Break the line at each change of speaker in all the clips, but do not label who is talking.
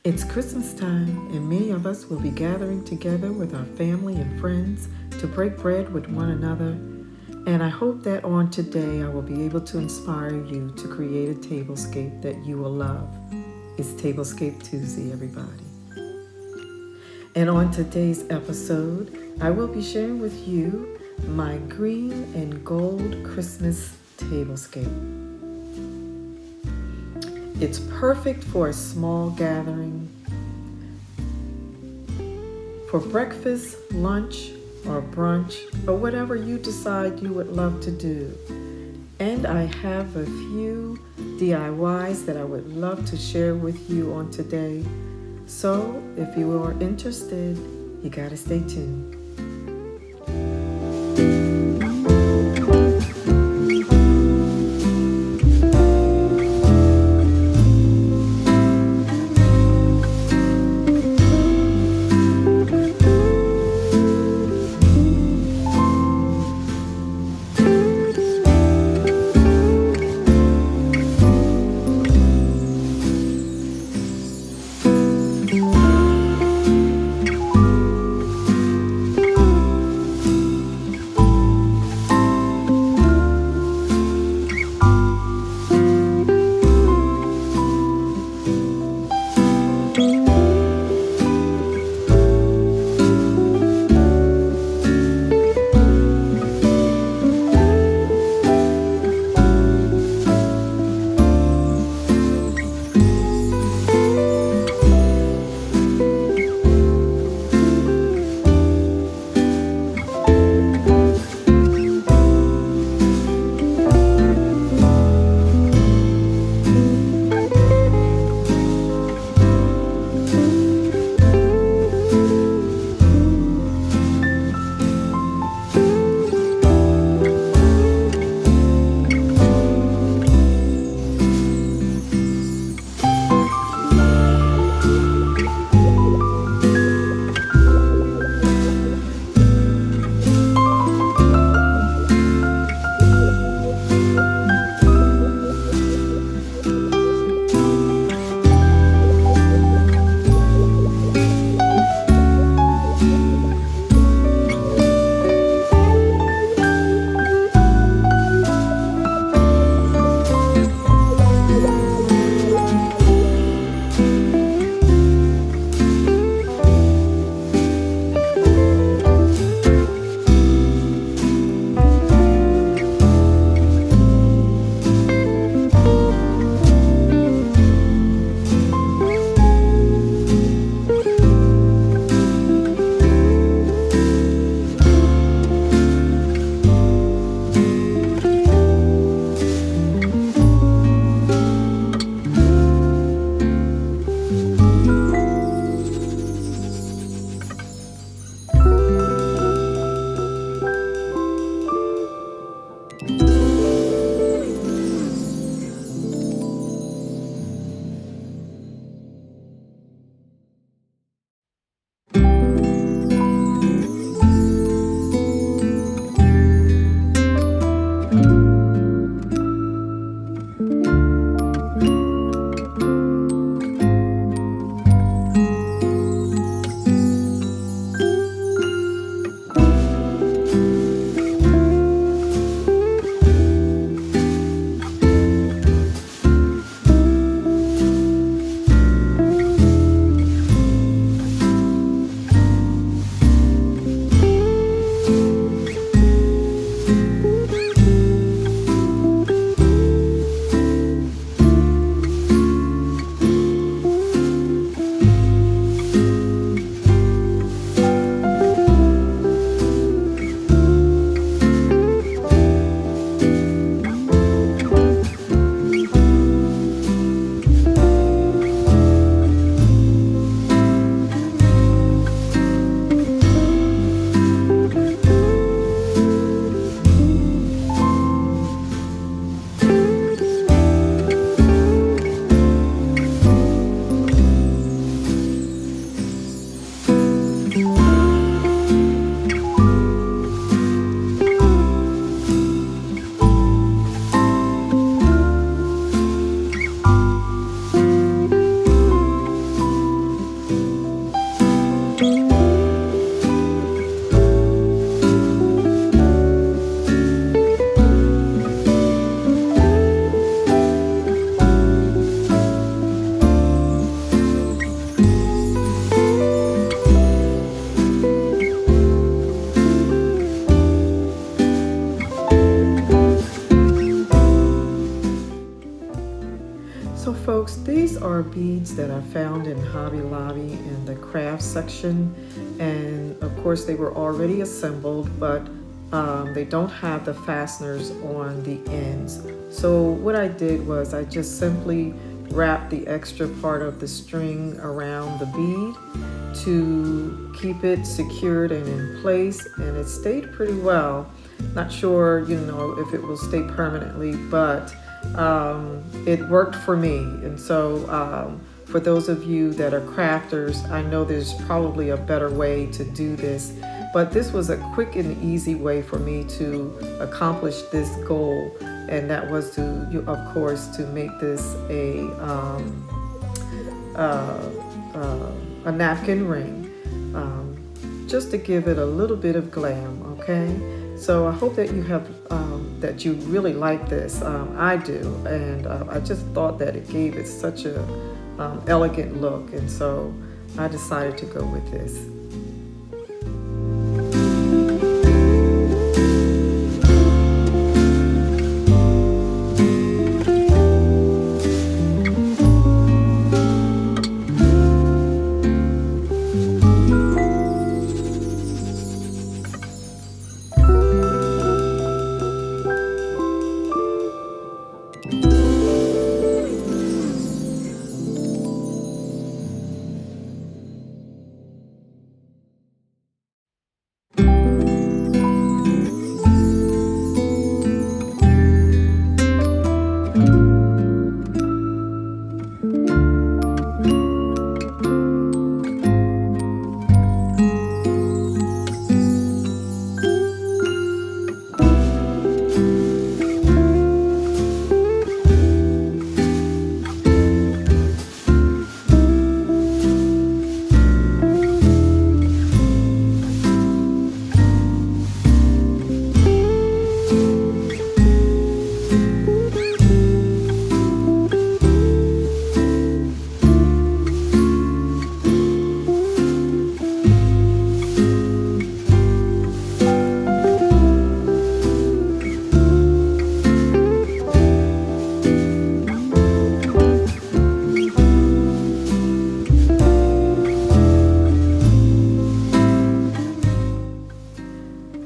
It's Christmas time, and many of us will be gathering together with our family and friends to break bread with one another. And I hope that on today I will be able to inspire you to create a tablescape that you will love. It's Tablescape Tuesday, everybody. And on today's episode, I will be sharing with you my green and gold Christmas tablescape. It's perfect for a small gathering, for breakfast, lunch, or brunch, or whatever you decide you would love to do. And I have a few DIYs that I would love to share with you on today. So if you are interested, you gotta stay tuned. are beads that I found in Hobby Lobby in the craft section, and of course they were already assembled, but they don't have the fasteners on the ends. So what I did was I just simply wrapped the extra part of the string around the bead to keep it secured and in place, and it stayed pretty well. Not sure, if it will stay permanently, but it worked for me. And so for those of you that are crafters, I know there's probably a better way to do this, but this was a quick and easy way for me to accomplish this goal, and that was to, of course, to make this a napkin ring, just to give it a little bit of glam. Okay, so I hope that you have that you really like this. I do, and I just thought that it gave it such a elegant look, and so I decided to go with this.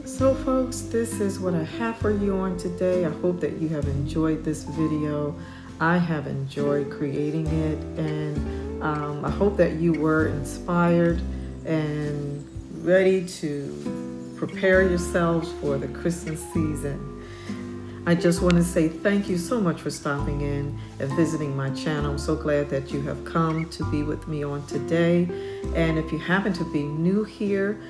So folks, this is what I have for you on today. I hope that you have enjoyed this video. I have enjoyed creating it, and I hope that you were inspired and ready to prepare yourselves for the Christmas season. I just want to say thank you so much for stopping in and visiting my channel. I'm so glad that you have come to be with me on today. And if you happen to be new here,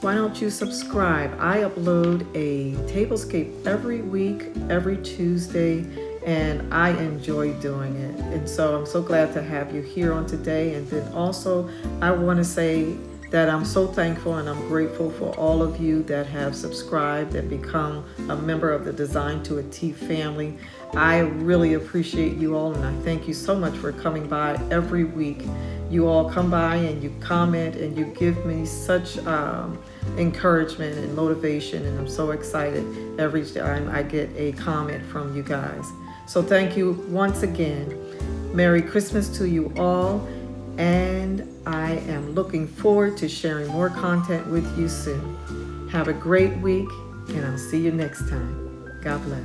why don't you subscribe? I upload a Tablescape every week, every Tuesday, and I enjoy doing it. And so I'm so glad to have you here on today. And then also, I want to say that I'm so thankful and I'm grateful for all of you that have subscribed and become a member of the Design to a T family. I really appreciate you all, and I thank you so much for coming by every week. You all come by and you comment and you give me such encouragement and motivation, and I'm so excited every time I get a comment from you guys. So thank you once again. Merry Christmas to you all, and I am looking forward to sharing more content with you soon. Have a great week, and I'll see you next time. God bless.